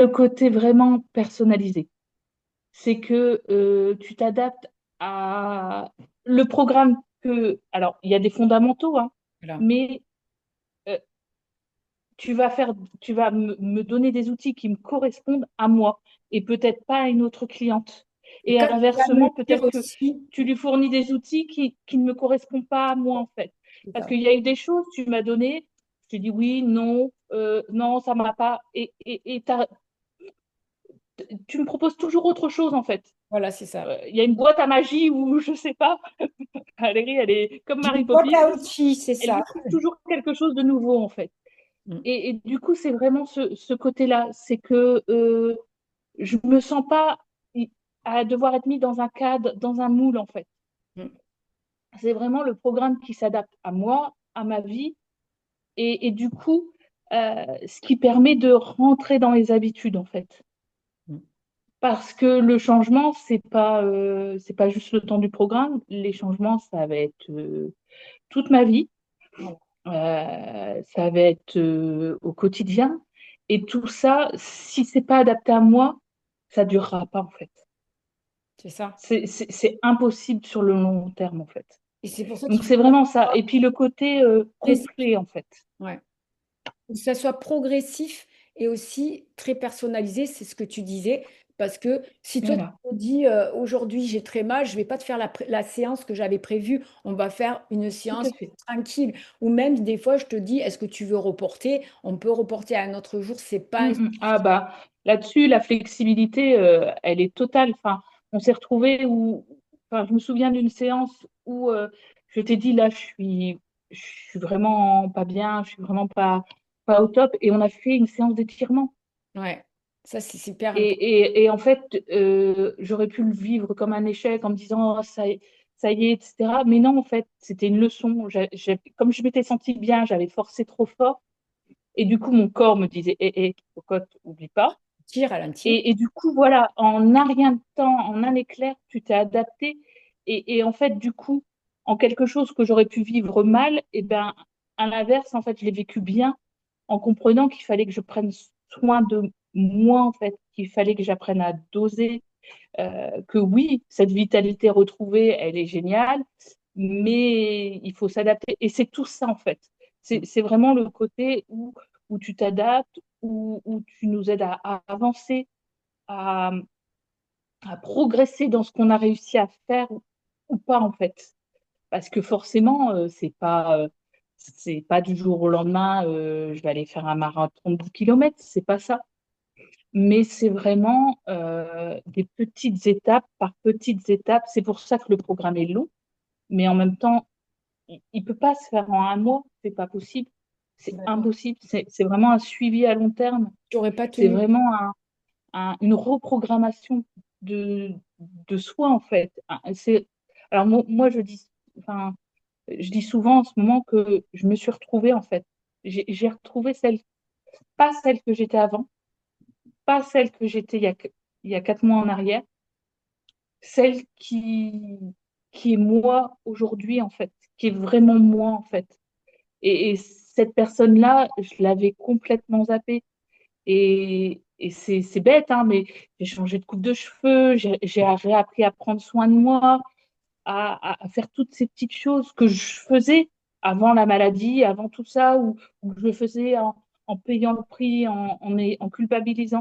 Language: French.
le côté vraiment personnalisé. C'est que tu t'adaptes à le programme que... Alors, il y a des fondamentaux, hein, Voilà. mais euh, tu vas faire, tu vas me donner des outils qui me correspondent à moi et peut-être pas à une autre cliente. Et Et quand tu vas me inversement, dire peut-être que aussi, tu lui fournis des outils qui ne me correspondent pas à moi, en fait. c'est Parce ça. qu'il y a eu des choses, tu m'as donné, je t'ai dit oui, non, non, ça ne m'a pas. Tu me proposes toujours autre chose, en fait. Voilà, c'est ça. Il y a une boîte à magie où, je sais pas, Valérie, elle est comme J'ai Mary une boîte Poppins, à outils, c'est elle ça. me trouve toujours quelque chose de nouveau, en fait. Mm. Et du coup, c'est vraiment ce côté-là. C'est que je me sens pas à devoir être mis dans un cadre, dans un moule, en fait. Mm. C'est vraiment le programme qui s'adapte à moi, à ma vie, et du coup, ce qui permet de rentrer dans les habitudes, en fait. Mm. Parce que le changement, c'est pas juste le temps du programme. Les changements, ça va être toute ma vie. Voilà, Ça va être au quotidien. Et tout ça, si c'est pas adapté à moi, ça durera pas en fait. c'est ça. C'est impossible sur le long terme en fait. Et c'est pour ça Donc qu'il faut c'est vraiment ça. Et puis le côté progressif. complet en fait. Ouais. Que ça soit progressif et aussi très personnalisé, c'est ce que tu disais. Parce que si toi, tu Voilà. te dis aujourd'hui j'ai très mal, je ne vais pas te faire la séance que j'avais prévue, on va faire une Tout séance à fait. tranquille. Ou même des fois, je te dis, est-ce que tu veux reporter? On peut reporter à un autre jour, c'est pas un Ah souci. bah là-dessus, la flexibilité, elle est totale. Enfin, on s'est retrouvés où, enfin, je me souviens d'une séance où je t'ai dit là, je suis vraiment pas bien, je suis vraiment pas au top, et on a fait une séance d'étirement. Ouais, ça c'est super important. Et en fait, j'aurais pu le vivre comme un échec en me disant oh, ça y est, etc. Mais non, en fait, c'était une leçon. Comme je m'étais sentie bien, j'avais forcé trop fort. Et du coup, mon corps me disait, cocotte, oublie pas. Tire, ralentir. Et du coup, voilà, en un rien de temps, en un éclair, tu t'es adapté. Et en fait, du coup, en quelque chose que j'aurais pu vivre mal, et ben, à l'inverse, en fait, je l'ai vécu bien en comprenant qu'il fallait que je prenne soin de moi, en fait, qu'il fallait que j'apprenne à doser, que oui, cette vitalité retrouvée, elle est géniale, mais il faut s'adapter. Et c'est tout ça, en fait. C'est vraiment le côté où tu t'adaptes, où tu nous aides à avancer, à, à progresser dans ce qu'on a réussi à faire ou pas, en fait. Parce que forcément, c'est pas du jour au lendemain, je vais aller faire un marathon de 10 km, c'est pas ça. Mais c'est vraiment des petites étapes par petites étapes. C'est pour ça que le programme est long, mais en même temps, il peut pas se faire en un mois, c'est pas possible. C'est D'accord. impossible. C'est vraiment un suivi à long terme. J'aurais pas C'est tenu. vraiment une reprogrammation de, de soi, en fait. Alors, moi, enfin, je dis souvent en ce moment que je me suis retrouvée, en fait. J'ai retrouvé pas celle que j'étais avant, pas celle que j'étais il y a 4 mois en arrière, celle qui est moi aujourd'hui, en fait, qui est vraiment moi, en fait. Et cette personne-là, je l'avais complètement zappée. Et c'est bête, hein, mais j'ai changé de coupe de cheveux, j'ai réappris à prendre soin de moi, à faire toutes ces petites choses que je faisais avant la maladie, avant tout ça, où je le faisais en payant le prix, en culpabilisant.